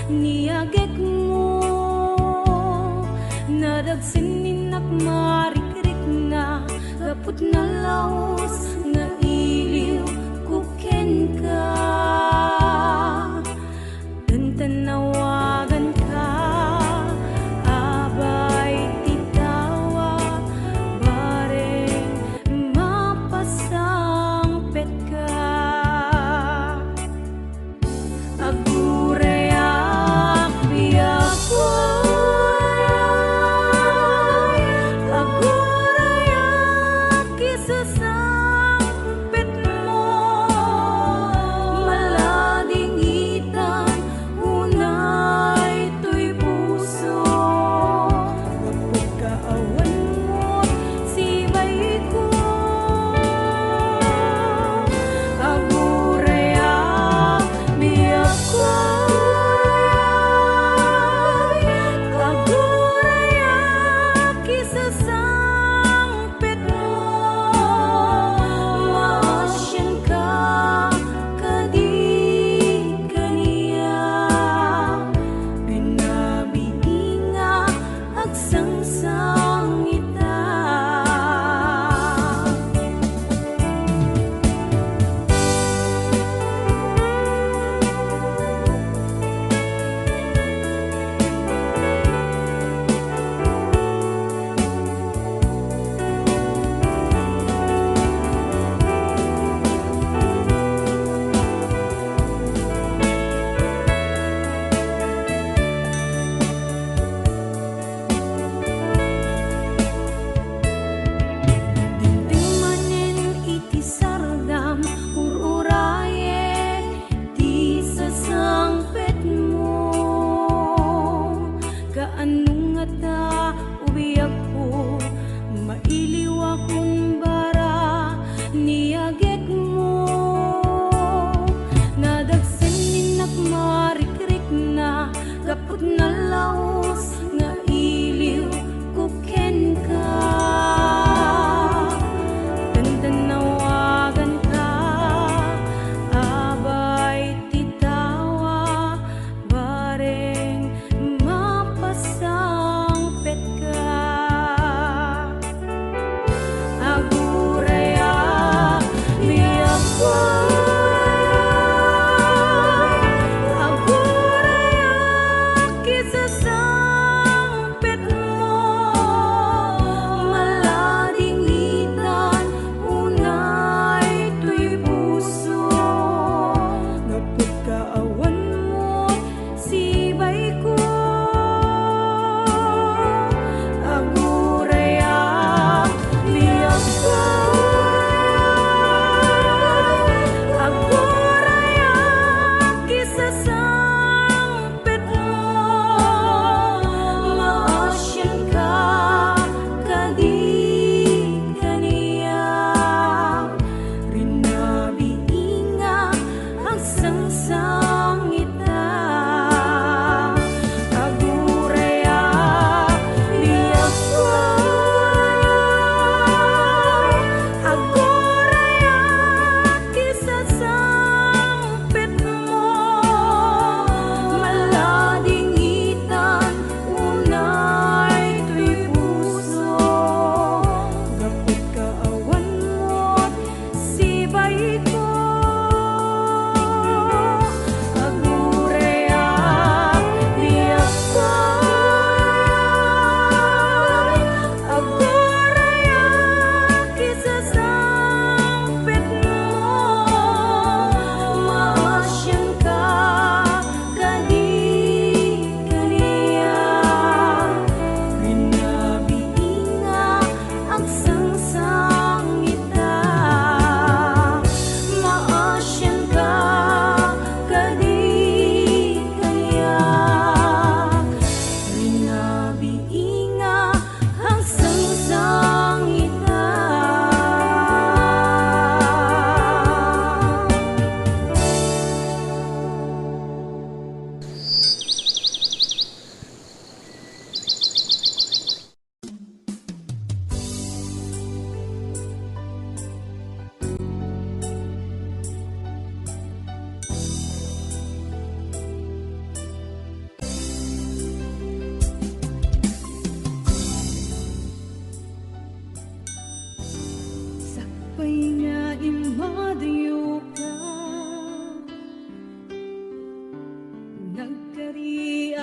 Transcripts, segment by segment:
niagek mo nadagsinig marikrik nga gapot na laos nga iliw kuken ka tanawagan ka abay titawag bareng mapasangpet ka agurayak biyakoy agurayak isasangpet mo malading itan una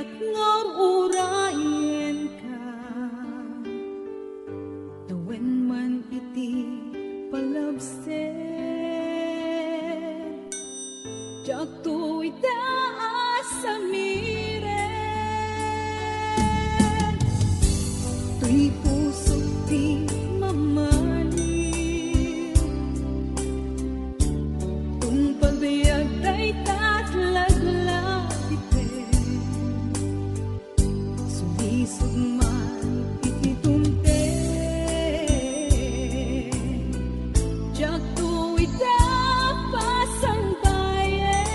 at ngurayan ka. Tawen man iti palabsen, jak tu itaas sa miren. Tuy puso ti mamaliw, tung pagbiag day tatlaglag iten. Sumisog man iti tumten, jak tu itapas ang bayan.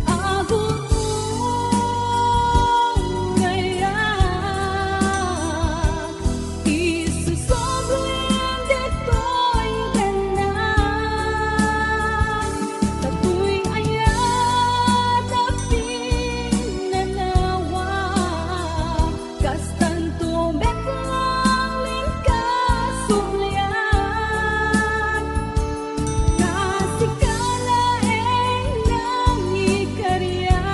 Agon ngayak, isusobleng dito'y ganan. Tato'y ayat na pinanawa, kastan tumeklang linkasumlian. Kasikalaeng nangikarya,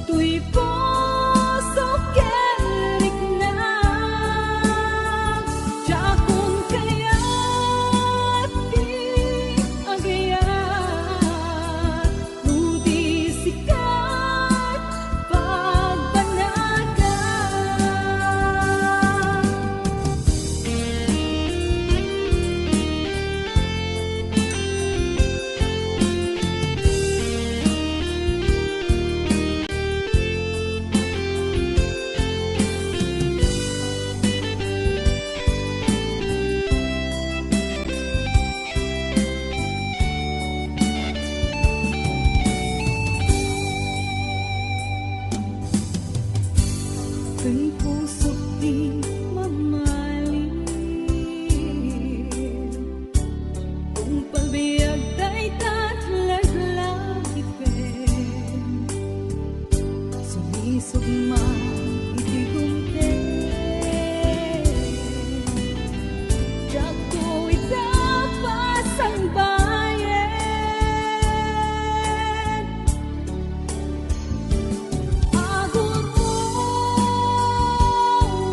tuy puso kerik na. Jakong kayat di agayat, ludi sikat pagbanagan. Kung puso di mamalim, kung pagbiag day tatlaglag iten. Sumisog man iti gunten, jak tu itapas ang bayan. Agon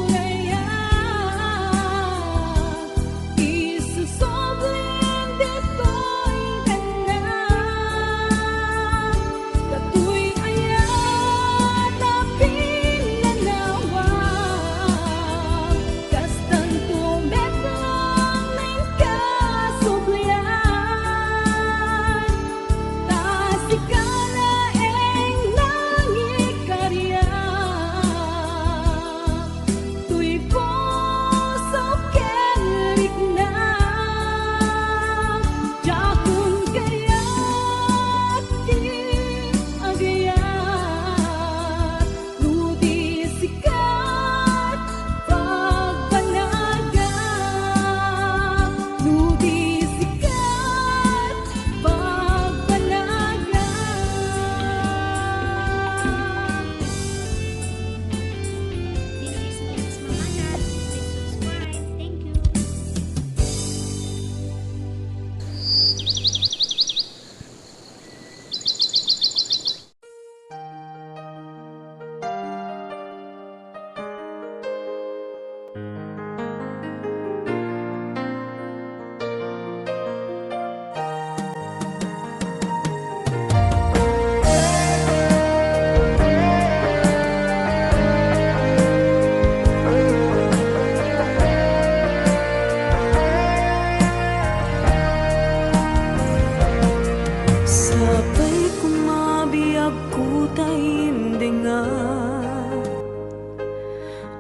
ngayak, isusobleng dito'y ganan. Tato'y ayat na pinanawa, kastan tumeklang linkasumlian. Kasikalaeng nangikarya, tuy puso kerik na. Jakong kayat di agayat, ludi sikat pagbanagan. Ludi sikat pagbanagan. This is Miss Mamana. Please subscribe. Thank you. Sabay kumabiyag kutay imdenga,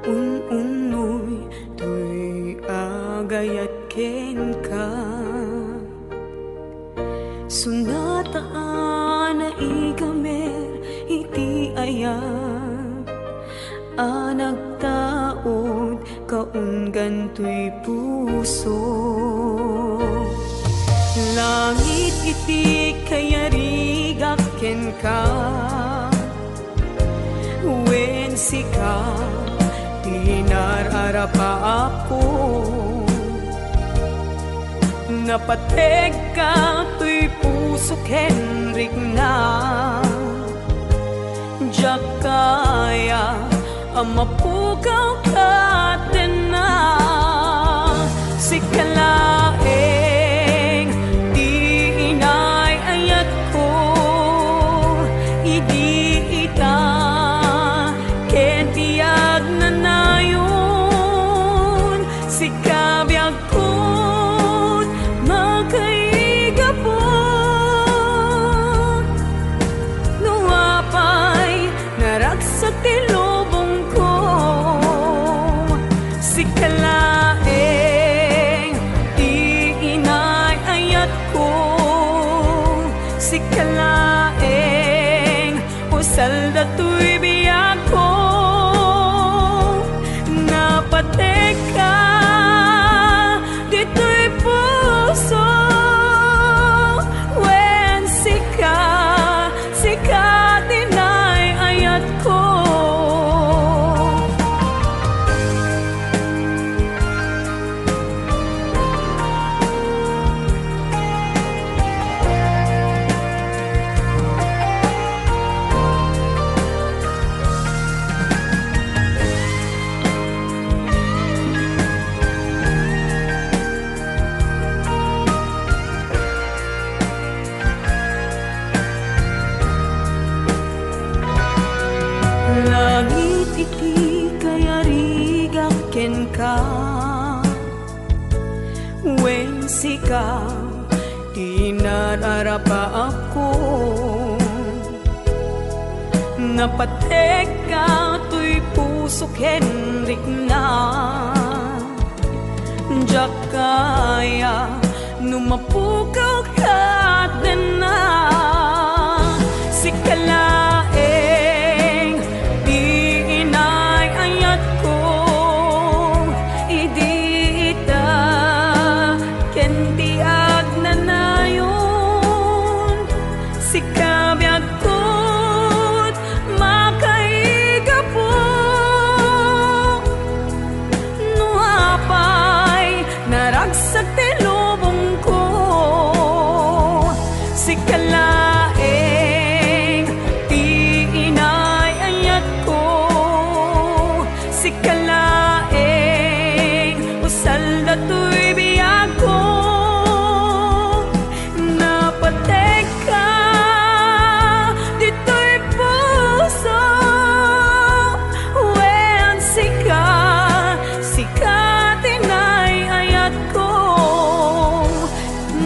unoy tuy agayat ken ka. Sunataan na ikamer iti ayat, anagtaod kaunggan tuy puso. Langit iti kayarigak ken ka, wen sika tinararapa ako. Napateg ka tuy puso puso Henrik na Jakaya amapukaw ka din na si kalaeng di inay ayat ko idi ita ken tiyag na nayon si kabiyag ko magkaigapon nuapay naragsak tilubong ko si kalaeng di inay ayat ko si kalaeng usal dato'y biyak ko napatek ka dito'y puso when sika dinay ayat ko langit iti kayarigak ken ka wen sika di nararapa ako napatek ka to'y puso Henrik na Jakaya numapukaw ka din na si kalaeng di inay ayat ko idi ita ken tiag na nayon si kabiyag ko't makaigapon nuapay naragsak tilubong ko si kalaeng di inay ayat ko si kalaeng usal dato'y biyak ko napatek ka dito'y puso when sika tinay ayat ko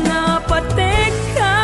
napatek ka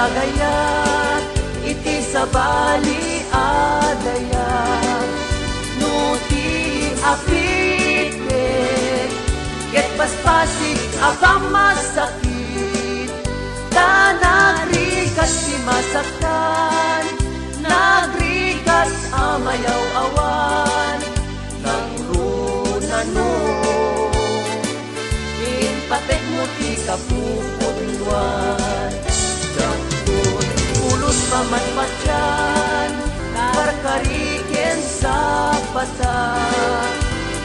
agayat iti sabali adayat nuti apite ket paspasik abang masakit ta nagrikas si masaktan nagrikas amayaw awan nang runano patek mo ti kapupunwan Dagkun ulos pamatmatyan Karkariken sa pasa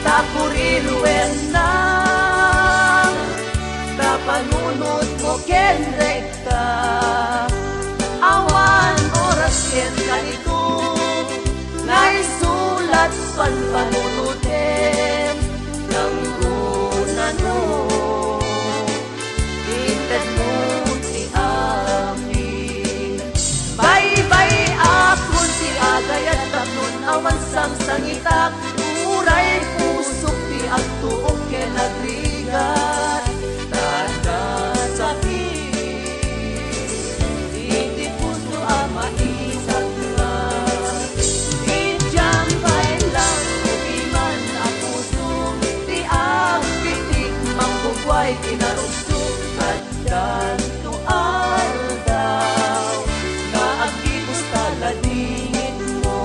Tapuriruen na Kapanunod mo ken rekta Awan oras ken kalito Naisulat panpanunutin Nang runano awan sang sangitak uray pusok ti agtuok ken agrigat tanda sakit iti puso ama isag nga idyang kailang umiman a puso ti agpitik mangbugway kinarusok kaddan to aldaw na agibus taladingit mo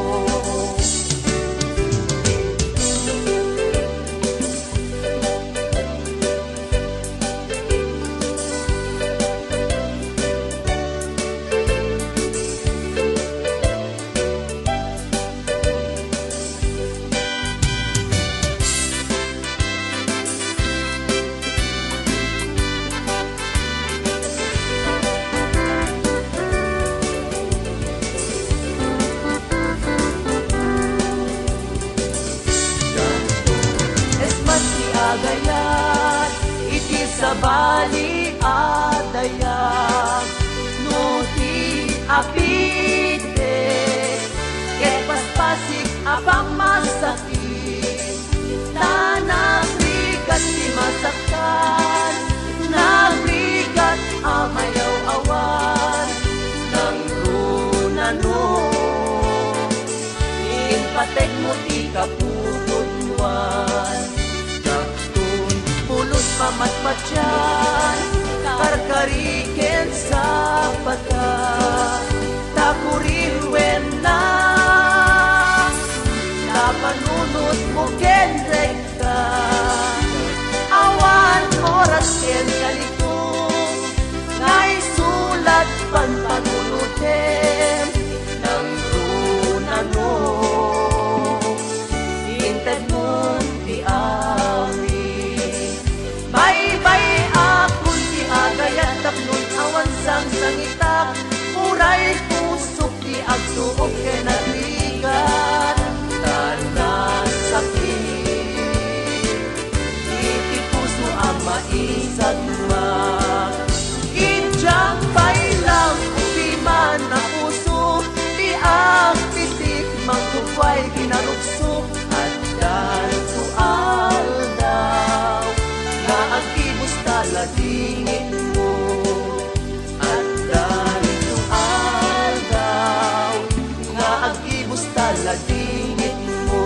agayat iti sabali adayag nuti apite ket paspasik apang masakit ta nagrigat ti masaktan nagrigat amayaw awan nang runano inpatek mo ti kapupunwan pamatmatyan karkariken sa pata tapuriruen na napanunod mo ken rekta awan oras ken kalito naisulat panpanunutem ng runano inted mo ti Bye-bye akon ti agayat tapnon awan sang sangitak Uray pusok ti agsuok ken agrigat Tanda sakit iti puso ang maisagmag Idyang bailang ubiman na puso Ti agpitik mangkukway kinarupsok At danto aldaw agibus taladingin mo at ganito aldaw nga agibus taladingin mo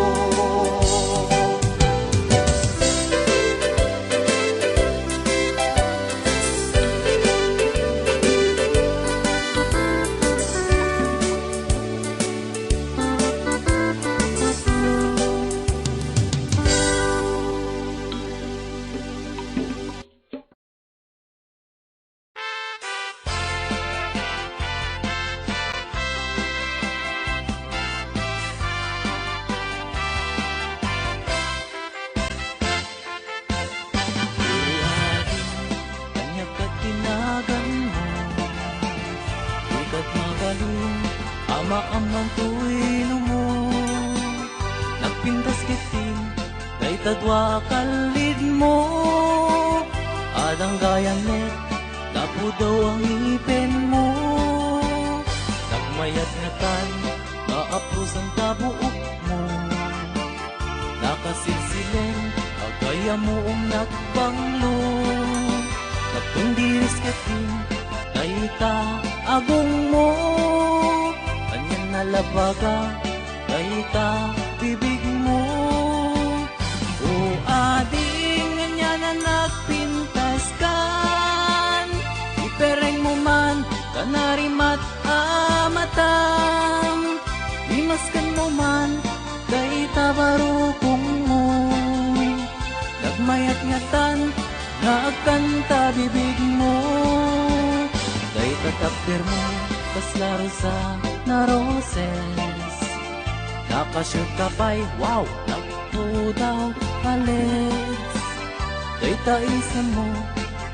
Amaamang tuwino mo Nagpintas kitin Kay tadwa kalid mo Adang gayang net Tapo daw ang ipin mo Nagmayat na tan Kaapos ang tabuok mo Nakasilsileng Agaya mo ang nagbanglo Nagpundiris kitin Dayta agong mo, kanyan nalabaga, dayta bibig mo. O ading nga na nagpintas kan, ipereng mo man, kanarimat amatam. Limaskan mo man, dayta barukong mo. Nagmayat ngatan, nagkanta bibig mo. Dayta takder mo, kaslaro sa naroses. Nakashoot ka pa'y, wow, nagpo daw Alex. Dayta isa mo,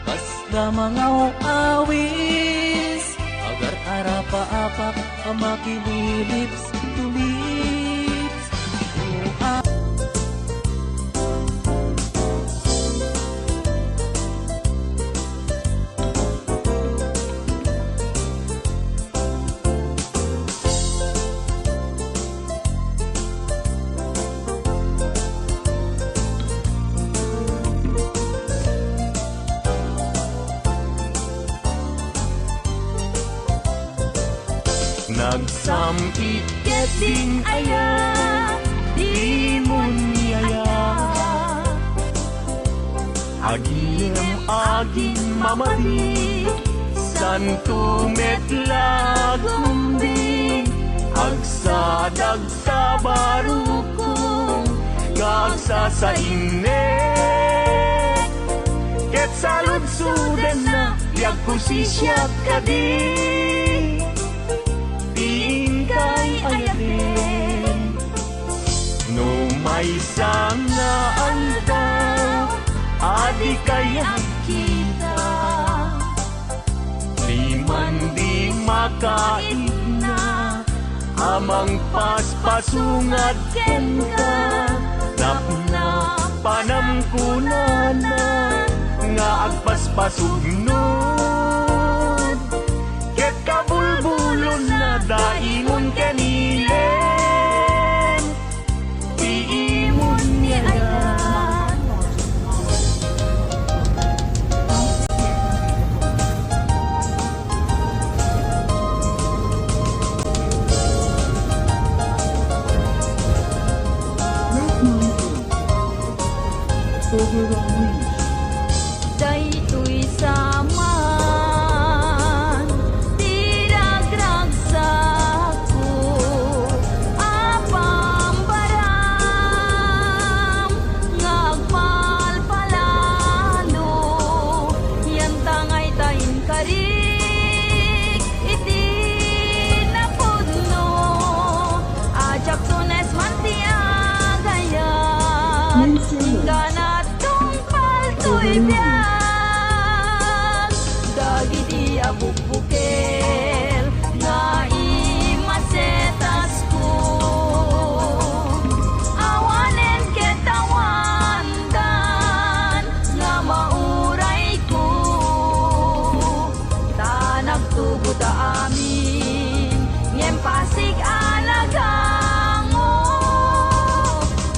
kasla mga awis. Agar arapa-apak, ang makililips to lips. Nagsamit keting aya, di mo niyaya. Agim agim mamali, santo metla gumbing. Agsadag sa barukong, gagsa sa inet. Ket salud suden na, yag kusisyak ka di. Tingkay ayatin, no may sana anda, adi kaya kita. Di man di makait na, amang paspasungat ken ka. Napna panamkunana, nga agpaspasugnod. Ket kabulbulon na daimon kanilen, diimon niyayan. Daytoy saman, tiragragsak ko, apambaram, ngagpalpalalo, yan tangay tayin karik, iti napudno, ajak tunes mantiagayan, ganat tungpal to'y biyak, dagiti abukbukel, nga imasetas ko. Awanen ketawandan, nga mauray ko. Tanagtubo ta amin, ngem pasig alagango.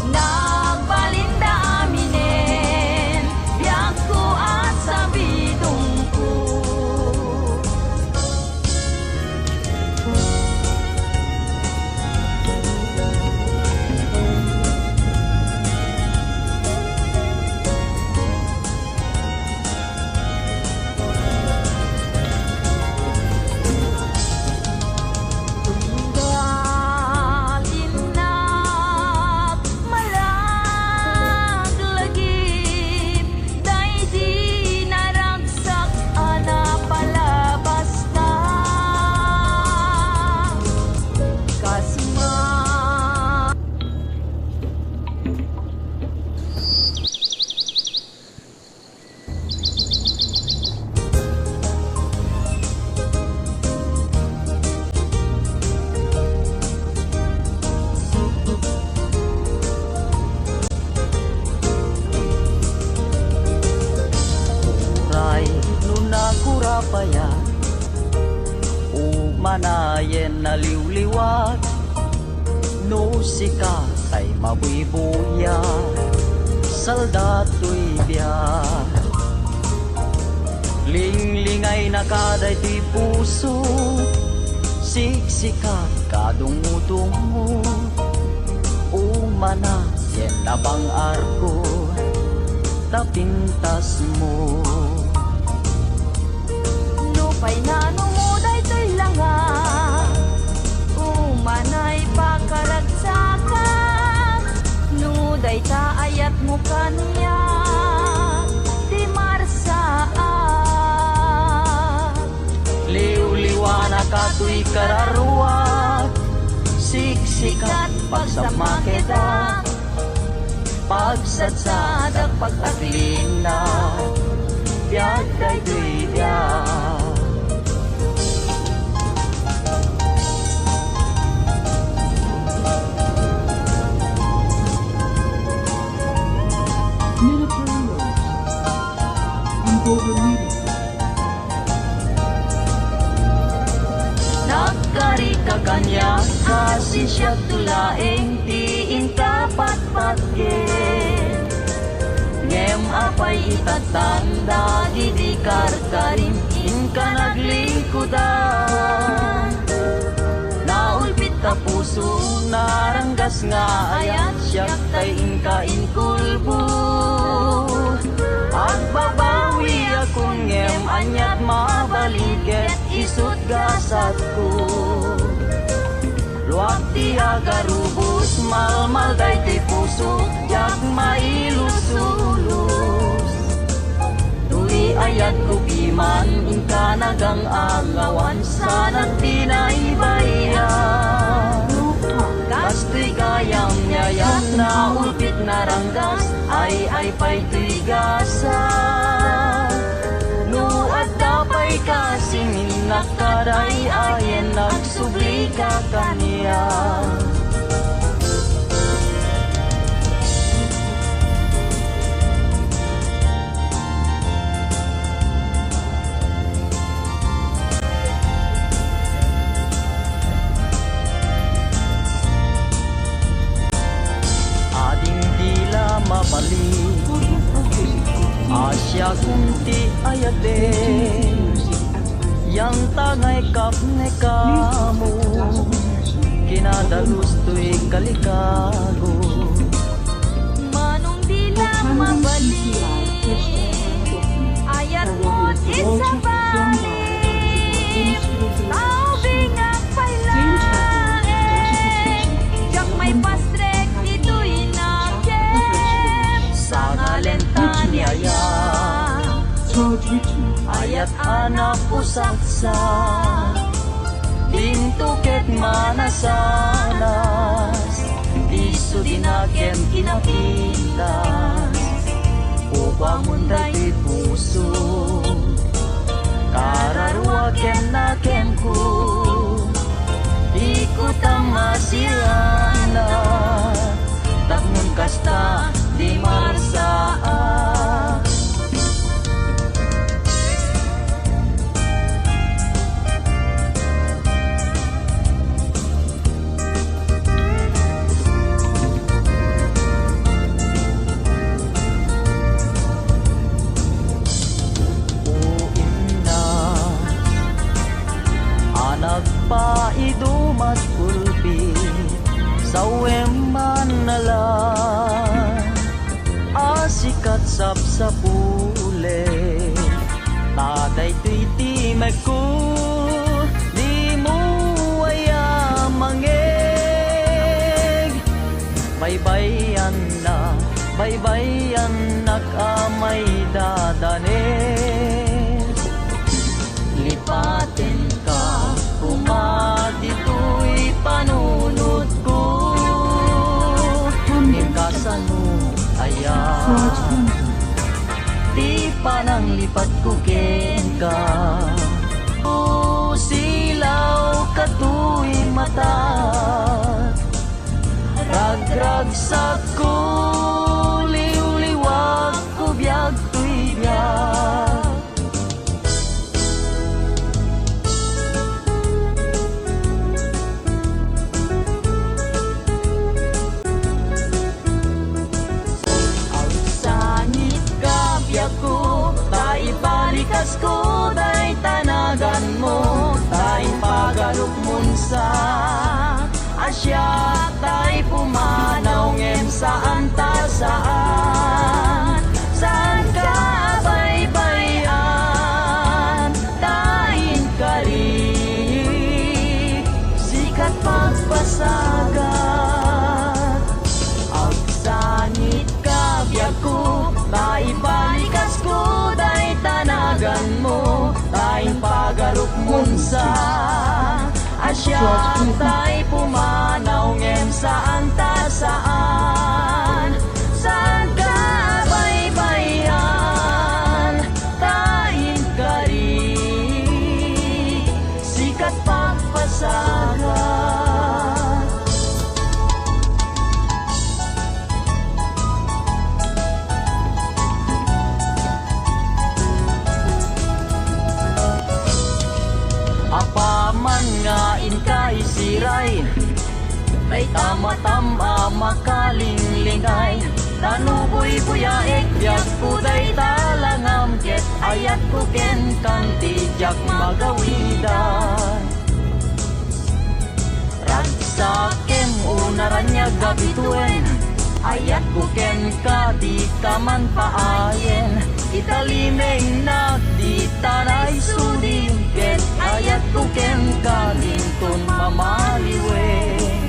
Nagbalinda aminen, biyak ko at sabidong ko. Galinak malaglagip, day di naragsak ana palabasta. Kasma Ray nunagurapaya, umanayen na liwliwat. No sika kay mabuibuya, saldato'y biya. Lingling-lingay na kaday ti puso, siksikat kadungo-dungo. Umana yen nabang arko, tapintas mo. Lupay na numuday to'y langa, umanay pakaragsakan. Nuday ta ayat mo kanya, di marsaan. Liw-liwana kato'y kararuat, siksikat pagsamakeda, pagsatsadak pagtaglina, biyag daytoy biyag. Military roads and border meetings. Nagkari ka kanya, kasi siya tulaeng tiin kapatpatkin. Ngem apay itatanda, didikar karim in ka naglingkudan. Naulpit ta puso, naranggas nga ayat, siyak tay inkain kulbo. Agbabawi akong ngem anyat mabaliket, isut gasat ko. Luwag ti agarubos, malmal day ti puso, yak mailus-ulus. Tuy ayat ko piman, inka nagang agawan, sanat tinaibayan. Kasto'y kayang yayan, na ulpit na ranggas, ay pa'y tuy gasa. No at dapay kasing nakaray, ayen nagsubli ka kaniya. Ading dila mabalik, Asya kunti ayate, yang tangay kapne kamu, kinadalus tu'y kalikago. Manong di lang mabalik, ayat mo't isabalik. Taubing ang pailaeng, jak may pastrek dito'y nakem. Sa ngalenta niyaya, Towards Richmond. ayat anak usaksa, dintuket manasanas, diso dinakem kinapitas. Upang munday puso, kararwaken na kem ko, ikot ang masirana, takmun kasta di marsaan. Nagpaidumat kulpit sa weman nalang, asikat sap sa pule, taday tuitimek ko, di mo aya mangeg. Baybayan nag-amay dadanes, lipatin ka, dito'y panunod ko, hingkasano ayan, di pa nang lipat ko ka. Silaw ka tu'y mata, ragragsak ko, liw-liwag ko, biyag tu'y biyag. Ko, taibalikas ko, Asya tay pumanaw ngem saan ta saan. Saan ka baybayan, dahin kali, sikat pagpasagat. Agsanit ka biyag ko, naibalikas ko, day tanagan mo, dahin pagaruk munsa. Asya tay pumanaw ngem saan ta saan. Saan ka baybayan, dahin kari, sikat pagpasagat. Apaman nga inkay siray, may tama-tama makalinglingay. Tanuboy buyaek, biyag puday talangam ket ayat ko ken kang tijak magawidan. Ragsakem unaranya gabituen, ayat ko ken ka di ka man paayen. Italimeng di tanay sudin, ket ayat ko ken ka lintun mamaliwen.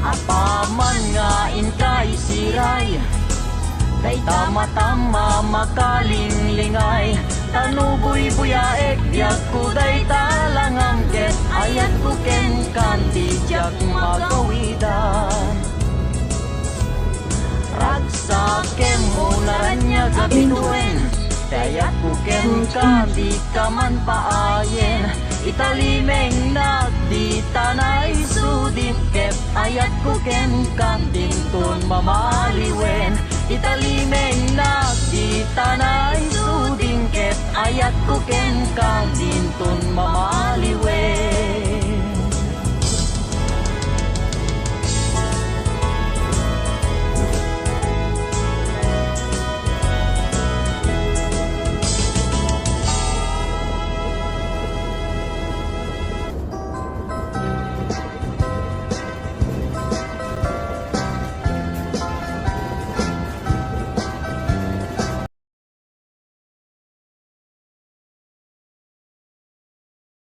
Apaman nga inkay siray, kay tama-tama makalinglingay. Tanuboy buyaek, biyag kuday talangam ket ayat ko ken kanti jak magawidan. Ragsakem unaranya gabituen, kayat ko ken kanti ka man paayen. Italimeng di tanay sudin, ket ayat ko ken kantin tun mamaliwen. Italimeng di tanay sudin, ket ayat ko ken kantin tun mamaliwen.